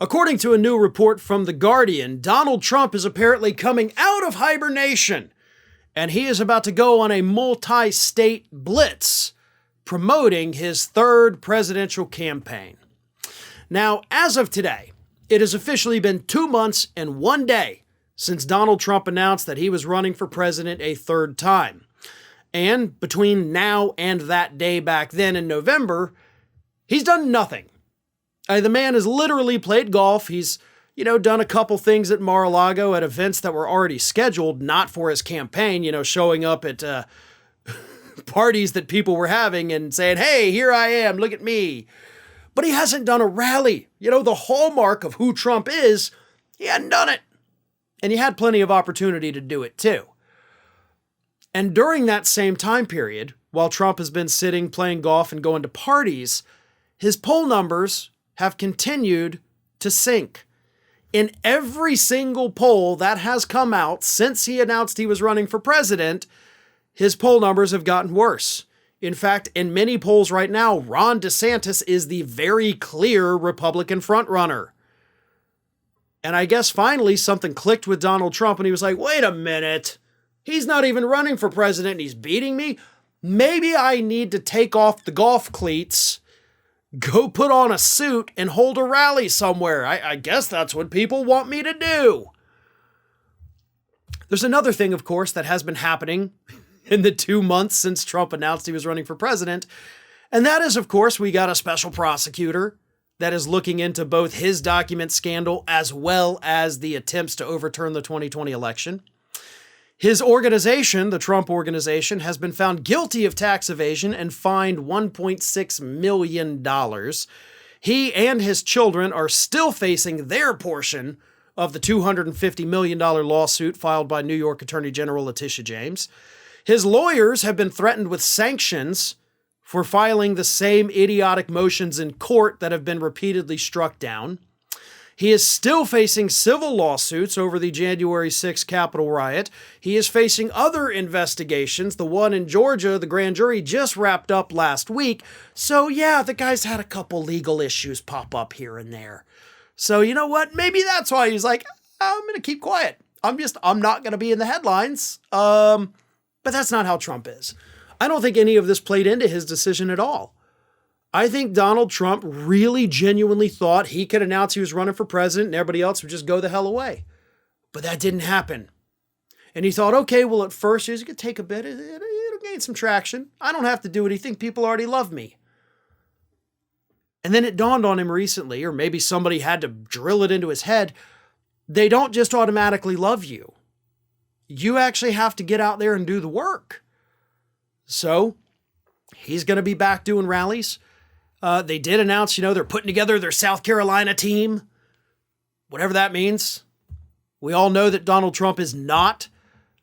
According to a new report from The Guardian, Donald Trump is apparently coming out of hibernation, and he is about to go on a multi-state blitz, promoting his third presidential campaign. Now, as of today, it has officially been 2 months and 1 day since Donald Trump announced that he was running for president a third time. And between now and that day back then in November, he's done nothing. The man has literally played golf. He's, done a couple things at Mar-a-Lago at events that were already scheduled, not for his campaign, showing up at parties that people were having and saying, hey, here I am, look at me. But he hasn't done a rally. The hallmark of who Trump is, he hadn't done it. And he had plenty of opportunity to do it too. And during that same time period, while Trump has been sitting, playing golf, and going to parties, his poll numbers have continued to sink. In every single poll that has come out since he announced he was running for president, his poll numbers have gotten worse. In fact, in many polls right now, Ron DeSantis is the very clear Republican frontrunner. And I guess finally something clicked with Donald Trump and he was like, wait a minute, he's not even running for president and he's beating me? Maybe I need to take off the golf cleats, go put on a suit, and hold a rally somewhere. I guess that's what people want me to do. There's another thing, of course, that has been happening in the 2 months since Trump announced he was running for president. And that is, of course, we got a special prosecutor that is looking into both his document scandal as well as the attempts to overturn the 2020 election. His organization, the Trump Organization, has been found guilty of tax evasion and fined $1.6 million. He and his children are still facing their portion of the $250 million lawsuit filed by New York Attorney General Letitia James. His lawyers have been threatened with sanctions for filing the same idiotic motions in court that have been repeatedly struck down. He is still facing civil lawsuits over the January 6th Capitol riot. He is facing other investigations. The one in Georgia, the grand jury just wrapped up last week. So yeah, the guy's had a couple legal issues pop up here and there. So you know what? Maybe that's why he's like, I'm going to keep quiet. I'm not going to be in the headlines. But that's not how Trump is. I don't think any of this played into his decision at all. I think Donald Trump really genuinely thought he could announce he was running for president and everybody else would just go the hell away. But that didn't happen. And he thought, okay, well, at first, he's going to take a bit. It'll gain some traction. I don't have to do anything. People already love me. And then it dawned on him recently, or maybe somebody had to drill it into his head, they don't just automatically love you. You actually have to get out there and do the work. So he's going to be back doing rallies. They did announce, they're putting together their South Carolina team, whatever that means. We all know that Donald Trump is not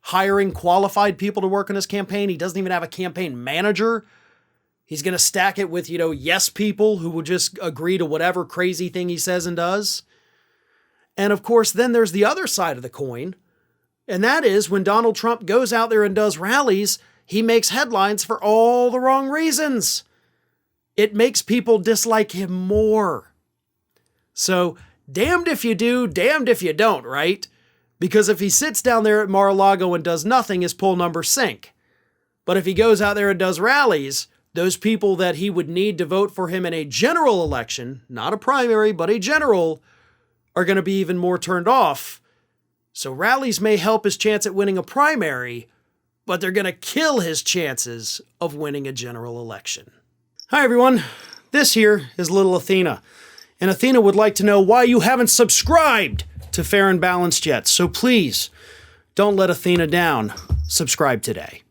hiring qualified people to work on his campaign. He doesn't even have a campaign manager. He's going to stack it with, yes people who will just agree to whatever crazy thing he says and does. And of course, then there's the other side of the coin. And that is when Donald Trump goes out there and does rallies, he makes headlines for all the wrong reasons. It makes people dislike him more. So damned if you do, damned if you don't, right? Because if he sits down there at Mar-a-Lago and does nothing, his poll numbers sink. But if he goes out there and does rallies, those people that he would need to vote for him in a general election, not a primary, but a general, are going to be even more turned off. So rallies may help his chance at winning a primary, but they're going to kill his chances of winning a general election. Hi, everyone. This here is little Athena. And Athena would like to know why you haven't subscribed to Fair and Balanced yet. So please, don't let Athena down. Subscribe today.